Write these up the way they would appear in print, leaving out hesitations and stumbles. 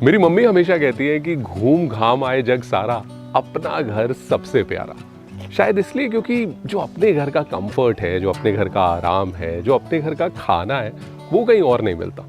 मेरी मम्मी हमेशा कहती है कि घूम घाम आए जग सारा, अपना घर सबसे प्यारा। शायद इसलिए क्योंकि जो अपने घर का कंफर्ट है, जो अपने घर का आराम है, जो अपने घर का खाना है, वो कहीं और नहीं मिलता।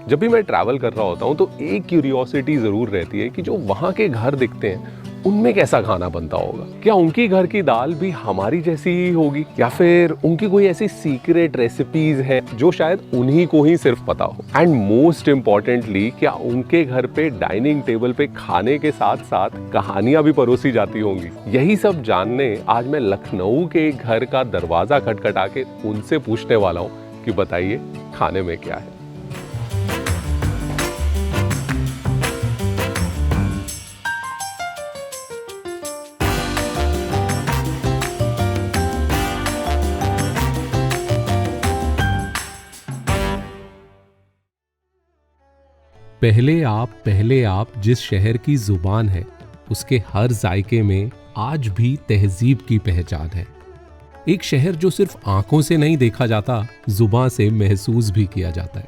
जब भी मैं ट्रैवल कर रहा होता हूँ तो एक क्यूरियोसिटी ज़रूर रहती है कि जो वहाँ के घर दिखते हैं उनमें कैसा खाना बनता होगा। क्या उनकी घर की दाल भी हमारी जैसी ही होगी, या फिर उनकी कोई ऐसी सीक्रेट रेसिपीज है जो शायद उन्हीं को ही सिर्फ पता हो। एंड मोस्ट इम्पॉर्टेंटली, क्या उनके घर पे डाइनिंग टेबल पे खाने के साथ साथ कहानियां भी परोसी जाती होंगी। यही सब जानने आज मैं लखनऊ के घर का दरवाजा खटखटा के उनसे पूछने वाला हूँ कि बताइए खाने में क्या है। पहले आप जिस शहर की जुबान है, उसके हर जायके में आज भी तहजीब की पहचान है। एक शहर जो सिर्फ आंखों से नहीं देखा जाता, जुबान से महसूस भी किया जाता है।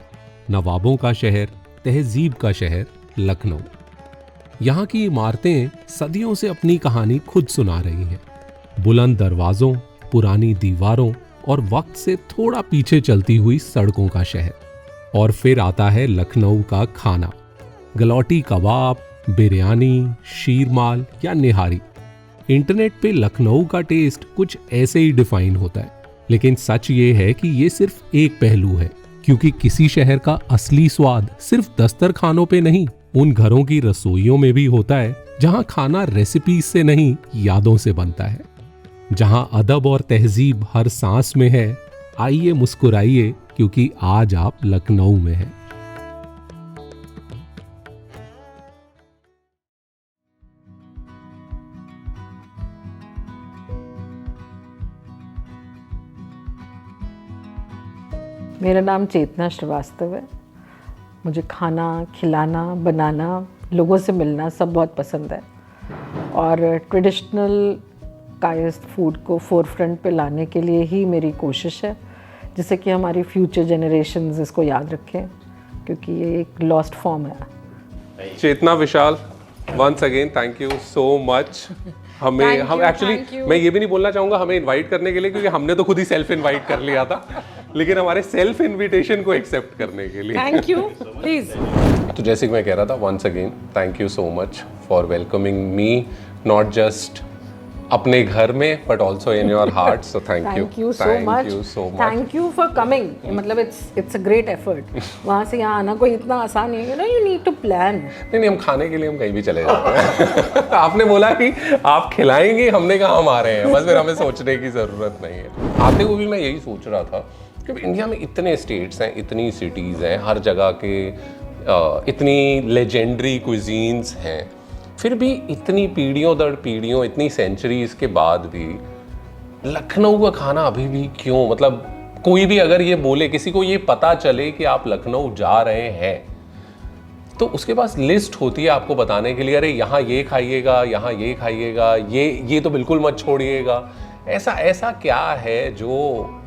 नवाबों का शहर, तहजीब का शहर लखनऊ। यहाँ की इमारतें सदियों से अपनी कहानी खुद सुना रही हैं। बुलंद दरवाजों, पुरानी दीवारों और वक्त से थोड़ा पीछे चलती हुई सड़कों का शहर। और फिर आता है लखनऊ का खाना, गलौटी कबाब, बिरयानी, शीरमाल या निहारी। इंटरनेट पे लखनऊ का टेस्ट कुछ ऐसे ही डिफाइन होता है, लेकिन सच ये है कि ये सिर्फ एक पहलू है, क्योंकि किसी शहर का असली स्वाद सिर्फ दस्तरखानों पे नहीं, उन घरों की रसोइयों में भी होता है जहां खाना रेसिपीज से नहीं, यादों से बनता है। जहां अदब और तहजीब हर सांस में है। आइए मुस्कुराइए, क्योंकि आज आप लखनऊ में हैं। मेरा नाम चेतना श्रीवास्तव है। मुझे खाना खिलाना, बनाना, लोगों से मिलना सब बहुत पसंद है और ट्रेडिशनल कायस्थ फूड को फोरफ्रंट पे लाने के लिए ही मेरी कोशिश है, जिससे कि हमारी फ्यूचर जनरेशंस इसको याद रखें, क्योंकि ये एक लॉस्ट फॉर्म है। Chetna, Vishal, once again thank you so much. हम एक्चुअली मैं ये भी नहीं बोलना चाहूँगा हमें इनवाइट करने के लिए, क्योंकि हमने तो खुद ही सेल्फ इनवाइट कर लिया था, लेकिन हमारे सेल्फ इनविटेशन को एक्सेप्ट करने के लिए थैंक यू। प्लीज। तो जैसे कि मैं कह रहा था, once again thank you so much for welcoming me, not just अपने घर में but also in your heart. So thank you so much. Thank you for coming. मतलब इट्स अ ग्रेट एफर्ट। वहाँ से यहाँ आना कोई इतना आसान नहीं है, यू नीड टू प्लान। नहीं, हम खाने के लिए हम कहीं भी चले जाते हैं। आपने बोला कि आप खिलाएंगे, हमने कहा हम आ रहे हैं, बस फिर हमें सोचने की ज़रूरत नहीं है। आते हुए भी मैं यही सोच रहा था कि इंडिया में इतने स्टेट्स हैं, इतनी सिटीज़ हैं, हर जगह के इतनी लेजेंडरी क्विजीन्स हैं, फिर भी इतनी पीढ़ियों दर पीढ़ियों, इतनी सेंचुरीज के बाद भी लखनऊ का खाना अभी भी क्यों, मतलब कोई भी अगर ये बोले, किसी को ये पता चले कि आप लखनऊ जा रहे हैं, तो उसके पास लिस्ट होती है आपको बताने के लिए, अरे यहाँ ये खाइएगा, यहाँ ये खाइएगा, ये तो बिल्कुल मत छोड़िएगा। ऐसा क्या है जो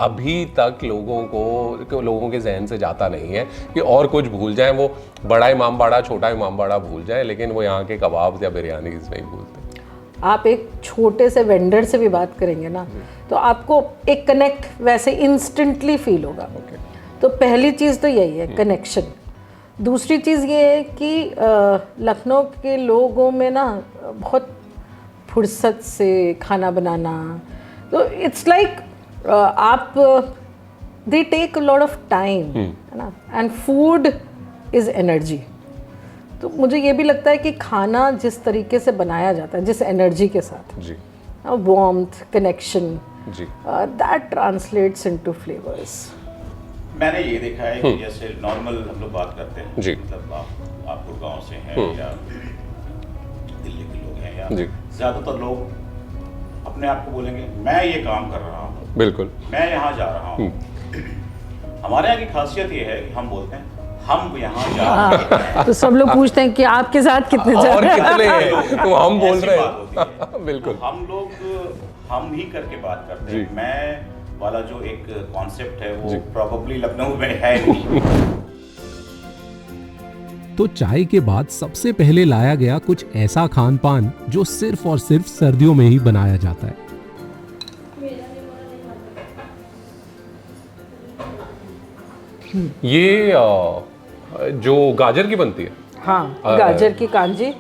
अभी तक लोगों के जहन से जाता नहीं है कि और कुछ भूल जाएं, वो बड़ा इमामबाड़ा, छोटा इमामबाड़ा भूल जाएं, लेकिन वो यहाँ के कबाब या बिरयानी नहीं भूलते। आप एक छोटे से वेंडर से भी बात करेंगे ना, तो आपको एक कनेक्ट वैसे इंस्टेंटली फील होगा। तो पहली चीज़ तो यही है, कनेक्शन। दूसरी चीज़ ये है कि लखनऊ के लोगों में ना बहुत फुर्सत से खाना बनाना, तो इट्स लाइक आप they take a lot of time, है ना, एंड फूड इज़ एनर्जी। तो मुझे ये भी लगता है कि खाना जिस तरीके से बनाया जाता है, जिस एनर्जी के साथ, जी, वार्मथ, कनेक्शन, जी, दैट ट्रांसलेट्स इनटू फ्लेवर्स। मैंने ये देखा है कि जैसे नॉर्मल हम लोग बात करते हैं, जी, मतलब आप गुड़गांव से हैं या दिल्ली के लोग हैं, या ज़्यादातर लोग अपने आप को बोलेंगे मैं ये काम कर रहा हूँ, बिल्कुल, मैं यहाँ जा रहा हूँ। हमारे यहाँ की खासियत ये है कि हम बोलते हैं हम यहाँ जा रहे हैं। तो सब लोग पूछते हैं कि आपके साथ कितने जा और रहे कितने हैं, तो हम बोल रहे हैं। बिल्कुल, हम लोग हम ही करके बात करते हैं। मैं वाला जो एक कॉन्सेप्ट है वो प्रॉबली लखनऊ में है नहीं। तो चाय के बाद सबसे पहले लाया गया कुछ ऐसा खान पान जो सिर्फ और सिर्फ सर्दियों में ही बनाया जाता है। ये जो गाजर की बनती है, हाँ, गाजर की कांजी,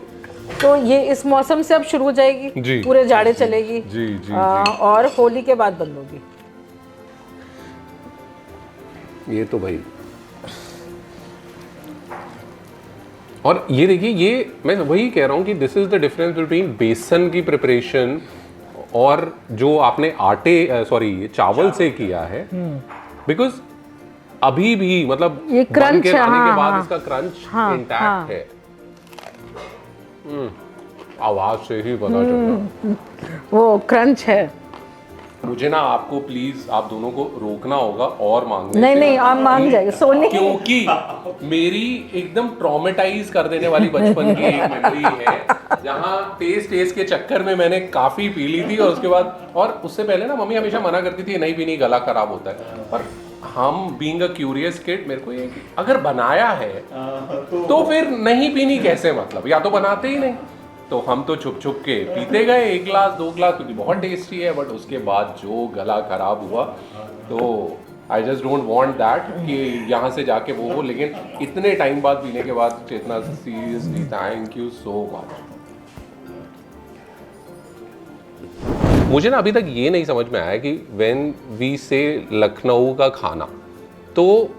तो ये इस मौसम से अब शुरू हो जाएगी जी, पूरे जाड़े चलेगी जी, जी, जी। और होली के बाद बंद होगी। ये तो भाई, और ये देखिए, ये मैं वही कह रहा हूँ कि this is the difference between बेसन की प्रिपरेशन और जो आपने आटे सॉरी चावल से किया है। बिकॉज अभी भी मतलब ये बन क्रंच के है, लाने के हाँ, बाद हाँ, इसका क्रंच हाँ, इंटैक्ट हाँ। है। आवाज से ही पता चल वो क्रंच है। मुझे ना आपको प्लीज आप दोनों को रोकना होगा और मांगने नहीं से। नहीं, आप मांग जाएंगे सोनी। क्योंकि मेरी एकदम ट्रॉमेटाइज कर देने वाली बचपन की एक मेमोरी है, जहाँ टेस्ट के चक्कर में मैंने काफी पी ली थी, और उसके बाद, और उससे पहले ना मम्मी हमेशा मना करती थी नहीं पीनी, गला खराब होता है। पर हम बीइंग अ क्यूरियस किड, मेरे को ये अगर बनाया है तो फिर नहीं पीनी कैसे, मतलब या तो बनाते ही नहीं, तो हम तो छुप छुप के पीते गए 1 ग्लास 2 ग्लास, क्योंकि बहुत टेस्टी है। बट उसके बाद जो गला खराब हुआ, तो I just don't want that कि यहाँ से जाके वो हो। लेकिन इतने टाइम बाद पीने के बाद Chetna, seriously thank you so much. मुझे ना अभी तक ये नहीं समझ में आया कि व्हेन वी से लखनऊ का खाना, तो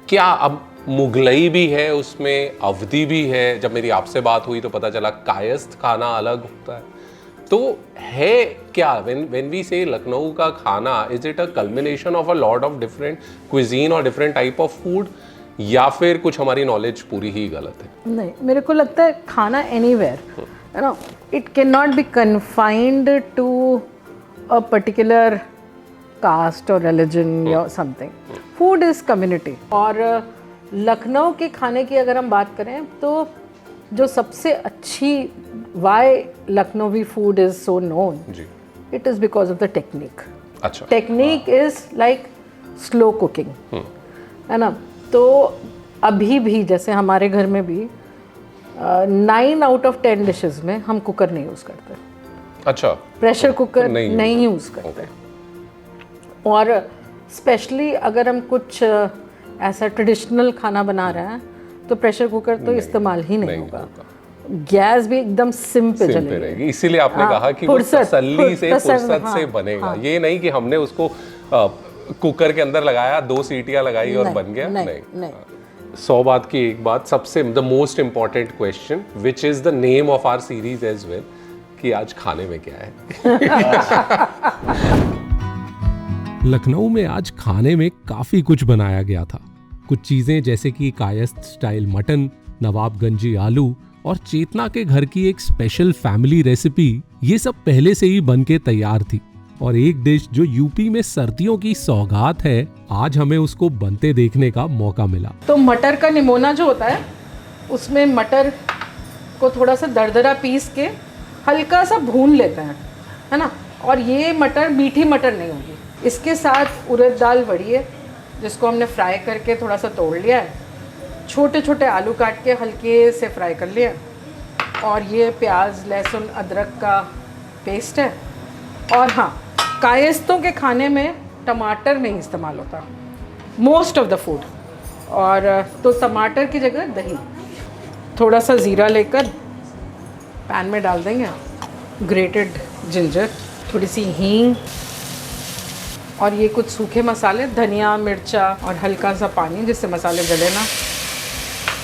क्या अब मुगलई भी है उसमें, अवधी भी है? जब मेरी आपसे बात हुई तो पता चला कायस्थ खाना अलग होता है। तो है क्या, व्हेन वी से लखनऊ का खाना, is it a culmination of a lot of different cuisine और डिफरेंट टाइप ऑफ फूड, या फिर कुछ हमारी नॉलेज पूरी ही गलत है? नहीं, मेरे को लगता है खाना एनीवेयर, है ना, it can not be confined to a particular caste और रिलीजन या समथिंग। Food is community. और लखनऊ के खाने की अगर हम बात करें तो जो सबसे अच्छी, why Lucknowi food is so known, it is because of the technique. अच्छा, technique is like slow cooking, है ना। तो अभी भी जैसे हमारे घर में भी 9 आउट ऑफ 10 डिशेस में हम कुकर नहीं यूज़ करते। अच्छा, प्रेशर कुकर नहीं नहीं यूज़ करते। और स्पेशली अगर हम कुछ ऐसा ट्रेडिशनल खाना बना रहे हैं तो प्रेशर कुकर तो इस्तेमाल ही नहीं होगा। गैस भी एकदम सिम पे रहेगी। इसीलिए आपने कहा कि वो तसल्ली से, फुर्सत से बनेगा। ये नहीं कि हमने उसको कुकर के अंदर लगाया, 2 सीटियां लगाई और बन गया। नहीं। 100 बात की एक बात, सबसे the most important question, which is the name of our series as well, कि आज खाने में क्या है। लखनऊ में आज खाने में काफी कुछ बनाया गया था। कुछ चीजें जैसे कि कायस्थ स्टाइल मटन, नवाबगंजी आलू और चेतना के घर की एक स्पेशल फैमिली रेसिपी, ये सब पहले से ही बन के तैयार थी। और एक डिश जो यूपी में सर्दियों की सौगात है, आज हमें उसको बनते देखने का मौका मिला। तो मटर का निमोना जो होता है, उसमें मटर को थोड़ा सा दरदरा पीस के हल्का सा भून लेते हैं, है ना। और ये मटर मीठी मटर नहीं होगी। इसके साथ उड़द दाल बड़ी है जिसको हमने फ्राई करके थोड़ा सा तोड़ लिया है, छोटे छोटे आलू काट के हल्के से फ्राई कर लिया, और ये प्याज लहसुन अदरक का पेस्ट है। और हाँ, कायस्थों के खाने में टमाटर नहीं इस्तेमाल होता, मोस्ट ऑफ द फूड। और तो टमाटर की जगह दही, थोड़ा सा ज़ीरा लेकर पैन में डाल देंगे, ग्रेटेड जिंजर, थोड़ी सी हींग, और ये कुछ सूखे मसाले, धनिया मिर्चा और हल्का सा पानी जिससे मसाले गले ना,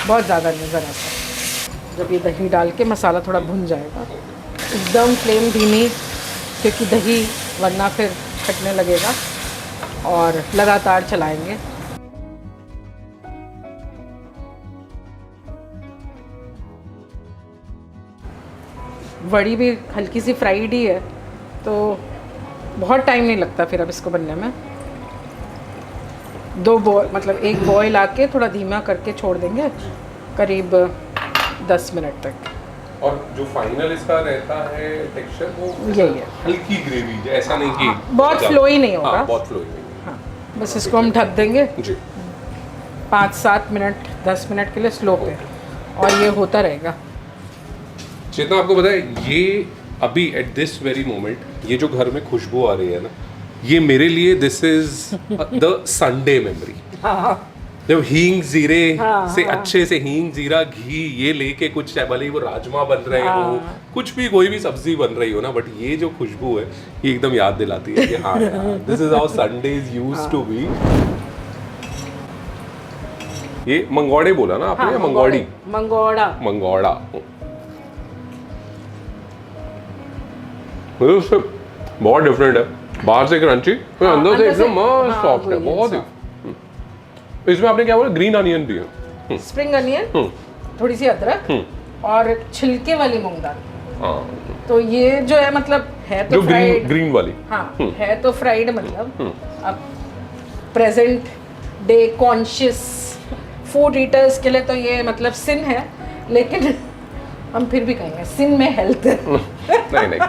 बहुत ज़्यादा नहीं, ज़रा सा। जब ये दही डाल के मसाला थोड़ा भुन जाएगा, एकदम फ्लेम धीमी, क्योंकि दही वरना फिर खटने लगेगा, और लगातार चलाएंगे। वड़ी भी हल्की सी फ्राइड ही है, तो बहुत टाइम नहीं लगता फिर अब इसको बनने में। 2 बॉयल, मतलब 1 बॉयल आके थोड़ा धीमा करके छोड़ देंगे करीब 10 मिनट तक। और जो फाइनल इसका रहता है टेक्सचर, वो यही है, हल्की ग्रेवी, ऐसा नहीं कि बहुत फ्लोई नहीं होगा। हाँ, बहुत फ्लोई नहीं। हाँ, बस इसको हम ढक देंगे जी 5-7 मिनट 10 मिनट के लिए स्लो पे, और ये होता रहेगा। चेतना, आपको पता है ये अभी एट दिस वेरी मोमेंट ये जो घर में खुशबू आ रही है ना, ये मेरे लिए this is the Sunday memory. जब हींग जीरे से अच्छे से हींग जीरा घी ये लेके कुछ, भले ही वो राजमा बन रहे हो, कुछ भी कोई भी सब्जी बन रही हो ना, बट ये जो खुशबू है ये एकदम याद दिलाती है कि हाँ यार, this is how Sundays used to be. ये मंगोड़े बोला ना आपने? मंगोड़ी? मंगोड़ा। उससे बहुत डिफरेंट है, बाहर से क्रंची, अंदर से एकदम मस्त सॉफ्ट है, बहुत ही। इसमें आपने क्या बोला? ग्रीन अनियन भी है, स्प्रिंग अनियन, थोड़ी सी अदरक और छिलके वाली मूंग दाल। तो ये जो है मतलब है तो फ्राइड, ग्रीन वाली, हाँ है तो फ्राइड, मतलब अब present day conscious food eaters के लिए तो ये मतलब सिन है, लेकिन हम फिर भी कहेंगे सिन में हेल्थ है। नहीं,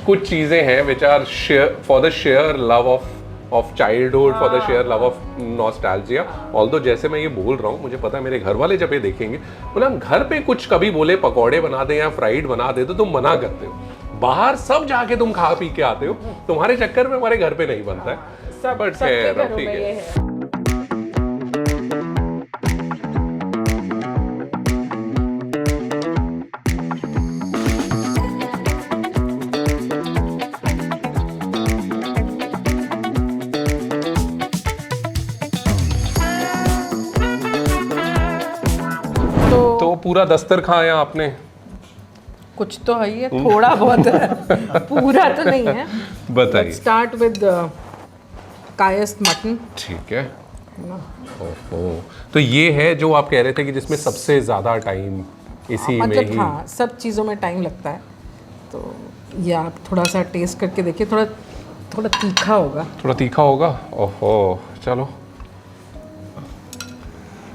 कुछ चीजें हैं which are for the share love of childhood, for the share love of nostalgia. Although जैसे मैं ये बोल रहा हूँ, मुझे पता है मेरे घर वाले जब ये देखेंगे, बोला घर पे कुछ कभी बोले पकौड़े बना दे या फ्राइड बना दे तो तुम मना करते हो, बाहर सब जाके तुम खा पी के आते हो, तुम्हारे चक्कर में हमारे घर पे नहीं बनता है। बट ठीक है। तो पूरा दस्तर खाया आपने? कुछ तो है ही है, थोड़ा बहुत है, पूरा तो नहीं है। बताइए। Start with Kayastha mutton. ठीक है। ओहो, तो ये है जो आप कह रहे थे कि जिसमें सबसे ज्यादा टाइम इसी में ही। हाँ, सब चीज़ों में टाइम लगता है, तो ये आप थोड़ा सा टेस्ट करके देखिए, थोड़ा तीखा होगा। थोड़ा तीखा होगा? ओहो, चलो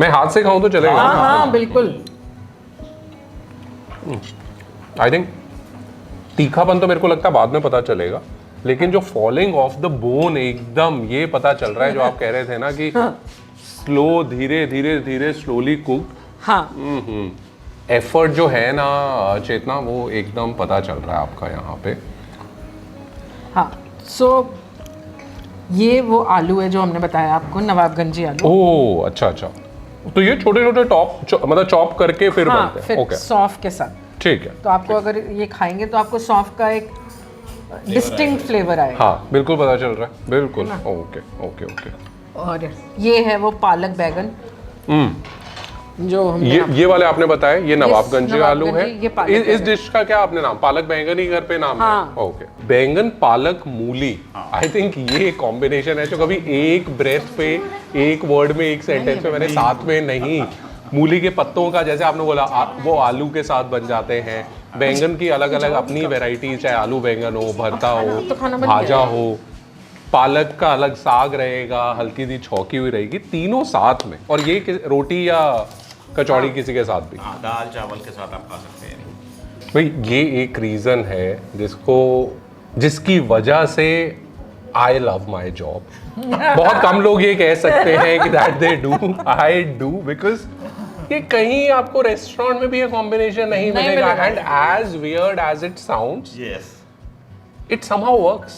मैं हाथ से खाऊं तो चलेगा? हाँ बिल्कुल। आई थिंक तीखापन तो मेरे को लगता है बाद में पता चलेगा, लेकिन जो फॉलिंग ऑफ द बोन एकदम ये पता चल रहा है, जो आप कह रहे थे ना कि स्लो, धीरे धीरे धीरे स्लोली कुक्ड। हाँ। एफर्ट जो है ना चेतना, वो एकदम पता चल रहा है आपका यहाँ पे। हाँ, सो ये वो आलू है जो हमने बताया आपको, नवाबगंजी आलू। ओह अच्छा, तो ये छोटे छोटे मतलब चॉप करके फिर बनते हैं? ओके, सौंफ के साथ। ठीक है। तो आपको अगर ये खाएंगे तो आपको सौंफ का एक डिस्टिंक्ट फ्लेवर आएगा। हाँ बिल्कुल पता चल रहा है, बिल्कुल। ओके। और ये है वो पालक बैगन जो हमने ये वाले आपने बताया, ये नवाबगंजी आलू है। ये इस डिश का क्या आपने नाम? पालक बैंगन ही घर पे नाम है? ओके, बैंगन पालक मूली। आई थिंक ये कॉम्बिनेशन है जो कभी एक ब्रेथ पे, एक वर्ड में, एक सेंटेंस में मैंने साथ में नहीं। मूली के पत्तों का जैसे आपने बोला वो आलू के साथ बन जाते हैं। बैंगन की अलग अलग अपनी वेराइटी, चाहे आलू बैंगन हो, भरता हो, भाजा हो, पालक का अलग साग रहेगा, हल्की सी छौकी हुई रहेगी, तीनों साथ में। और ये रोटी या कचौड़ी किसी के साथ भी, दाल चावल के साथ आप खा सकते हैं। भाई ये एक रीज़न है जिसकी वजह से आई लव माई जॉब। बहुत कम लोग ये कह सकते हैं कि that they do, I do, because ये कहीं आपको रेस्टोरेंट में भी ये कॉम्बिनेशन नहीं मिलेगा। And as weird as it sounds, it somehow works.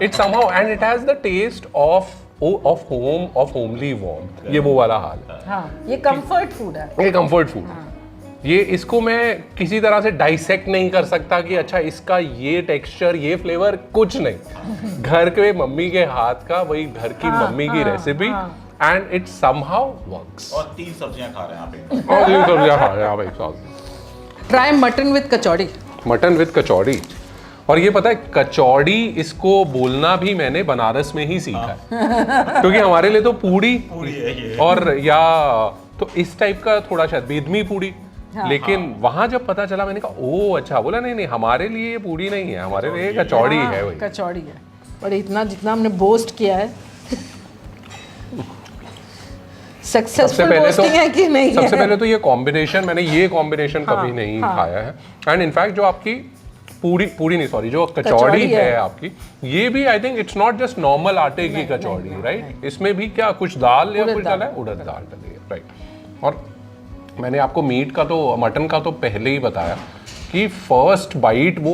It somehow, and it has the taste of home, of homely warmth. ये वो वाला हाल है। हाँ, ये कंफर्ट फूड है। ये कंफर्ट फूड। ये इसको मैं किसी तरह से डाइसेक्ट नहीं कर सकता कि अच्छा इसका ये टेक्सचर, ये फ्लेवर, कुछ नहीं। घर के मम्मी के हाथ का, वही घर की मम्मी की recipe, and it somehow works. और 3 सब्जियां खा रहे हैं आप एक। और 3 सब्जियां खा रहे हैं आप एक साथ। Try mutton with kachori. Mutton with kachori. और ये पता है, कचौड़ी इसको बोलना भी मैंने बनारस में ही सीखा है, क्योंकि हमारे लिए तो पूड़ी है ये। और या तो इस टाइप का थोड़ा शायद बेदमी पूड़ी। लेकिन वहां जब पता चला, मैंने कहा ओ अच्छा, बोला नहीं हमारे लिए ये पूड़ी नहीं है, हमारे लिए कचौड़ी है। वही कचौड़ी है। पर इतना जितना हमने बोस्ट किया है, सक्सेसफुल बोस्टिंग है कि नहीं है? सबसे पहले तो ये कॉम्बिनेशन, मैंने ये कॉम्बिनेशन कभी नहीं खाया है। एंड इनफैक्ट जो आपकी पूरी नहीं, सॉरी, जो कचौड़ी है आपकी, ये भी I think it's not just normal आटे की कचौड़ी, राइट? इसमें भी क्या कुछ दाल या कुछ डाला है? उड़द दाल डली है, राइट? और मैंने आपको मीट का तो, मटन का तो पहले ही बताया कि फर्स्ट बाइट वो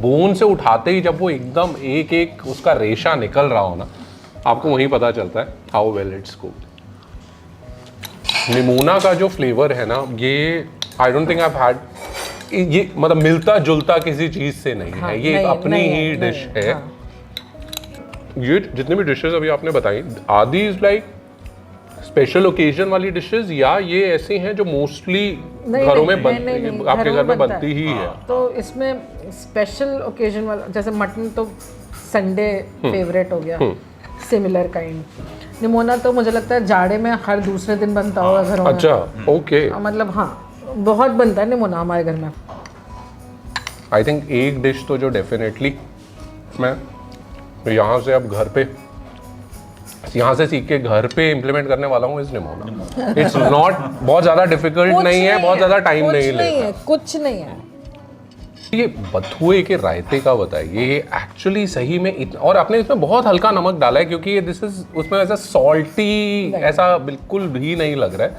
बोन से उठाते ही जब वो एकदम एक एक उसका रेशा निकल रहा हो ना, आपको वहीं पता चलता है how well it's cooked. Nimona का जो फ्लेवर है ना, ये I don't think I have had, ये मतलब मिलता जुलता किसी चीज से नहीं है, ये एक अपनी ही डिश है। ये जितने भी डिशेस अभी आपने बताई, आदि इज लाइक स्पेशल ओकेजन वाली डिशेस, या ये ऐसी हैं जो मोस्टली घरों में आपके घर में बनती ही है? तो इसमें स्पेशल ओकेजन वाला, जैसे मटन तो संडे फेवरेट हो गया, सिमिलर काइंड। निमोना तो मुझे लगता है जाड़े में हर दूसरे दिन बनता होगा घरों में। अच्छा, ओके। मतलब हाँ, बहुत बनता है निमोना हमारे घर में। आई थिंक एक डिश तो जो डेफिनेटली मैं यहाँ से अब घर पे, यहाँ से सीख के घर पे इम्प्लीमेंट करने वाला हूँ, इस निमोना। इट्स नॉट बहुत ज़्यादा डिफिकल्ट नहीं है, बहुत ज़्यादा टाइम नहीं लेता, कुछ नहीं है। ये बथुए के रायते का बताइए, ये एक्चुअली सही में इतना, और आपने इसमें बहुत हल्का नमक डाला है क्योंकि ये दिस इज, उसमें ऐसा सॉल्टी ऐसा बिल्कुल भी नहीं लग रहा है,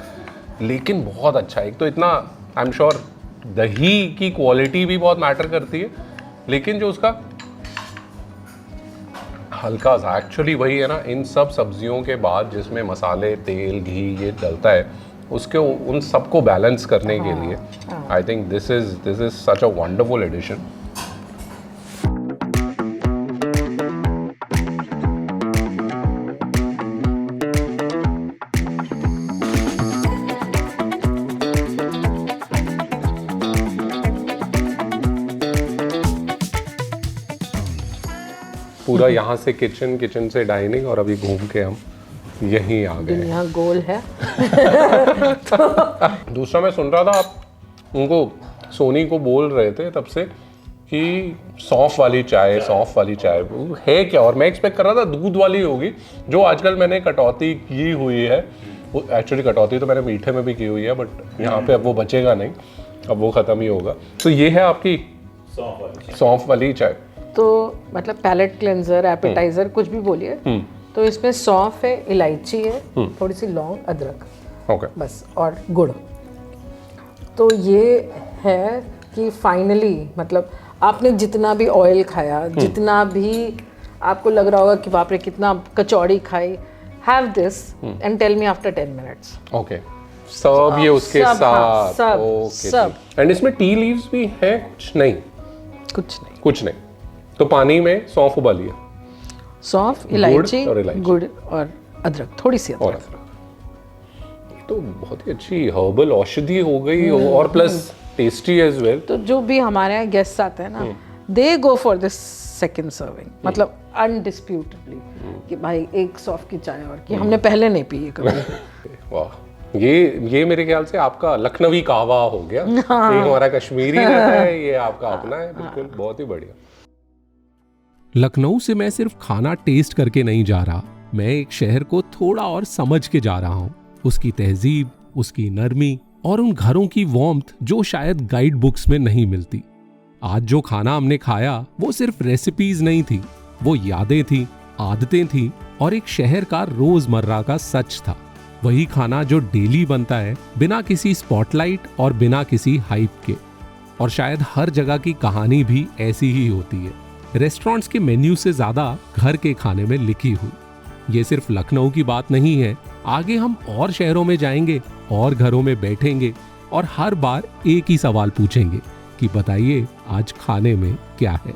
लेकिन बहुत अच्छा है। एक तो इतना, आई एम श्योर दही की क्वालिटी भी बहुत मैटर करती है, लेकिन जो उसका हल्का सा, एक्चुअली वही है ना, इन सब सब्जियों के बाद जिसमें मसाले, तेल, घी ये डलता है, उसके उन सबको बैलेंस करने के लिए I think this is such a wonderful addition. पूरा यहाँ से किचन, किचन से डाइनिंग, और अभी घूम के हम यहीं आ गए। दुनिया गोल है। दूसरा मैं सुन रहा था, आप उनको, सोनी को बोल रहे थे तब से कि सौंफ वाली चाय, सौंफ वाली चाय है क्या, और मैं एक्सपेक्ट कर रहा था दूध वाली होगी, जो आजकल मैंने कटौती की हुई है। वो एक्चुअली कटौती तो मैंने मीठे में भी की हुई है, बट यहाँ पे अब वो बचेगा नहीं, अब वो ख़त्म ही होगा। तो ये है आपकी सौंफ वाली चाय। तो मतलब पैलेट क्लेंजर, एपेटाइजर, कुछ भी बोलिए। तो इसमें सौंफ है, इलायची है, थोड़ी सी लौंग, अदरक, ओके, बस, और गुड़। तो ये है कि फाइनली मतलब आपने जितना भी ऑयल खाया, जितना भी आपको लग रहा होगा कि बाप रे कितना कचौड़ी खाई, have this and tell me after 10 minutes. Okay, सब ये उसके सब, साथ, सब, ओके, सब। एंड इसमें टी लीव्स भी है? कुछ नहीं, कुछ नहीं। तो पानी में सौंफ उबालिए, सौंफ, इलायची, गुड़ और अदरक, थोड़ी सी और अदरक। तो बहुत ही अच्छी हर्बल औषधि हो गई, और प्लस टेस्टी एज वेल। तो जो भी हमारे यहाँ गेस्ट आते हैं ना, they go for this second serving, मतलब अनडिस्प्यूटेडली कि भाई एक सौंफ की चाय और कि हमने पहले नहीं पी है कभी। वाह, ये मेरे ख्याल से आपका लखनवी कहवा हो गया। ये हमारा कश्मीरी रहता है, ये आपका अपना है, बिल्कुल, बहुत ही बढ़िया। लखनऊ से मैं सिर्फ खाना टेस्ट करके नहीं जा रहा, मैं एक शहर को थोड़ा और समझ के जा रहा हूँ, उसकी तहजीब, उसकी नरमी और उन घरों की वार्मथ जो शायद गाइड बुक्स में नहीं मिलती। आज जो खाना हमने खाया वो सिर्फ रेसिपीज नहीं थी, वो यादें थी, आदतें थी और एक शहर का रोजमर्रा का सच था। वही खाना जो डेली बनता है, बिना किसी स्पॉटलाइट और बिना किसी हाइप के। और शायद हर जगह की कहानी भी ऐसी ही होती है, रेस्टोरेंट्स के मेन्यू से ज्यादा घर के खाने में लिखी हुई। ये सिर्फ लखनऊ की बात नहीं है, आगे हम और शहरों में जाएंगे और घरों में बैठेंगे और हर बार एक ही सवाल पूछेंगे कि बताइए आज खाने में क्या है।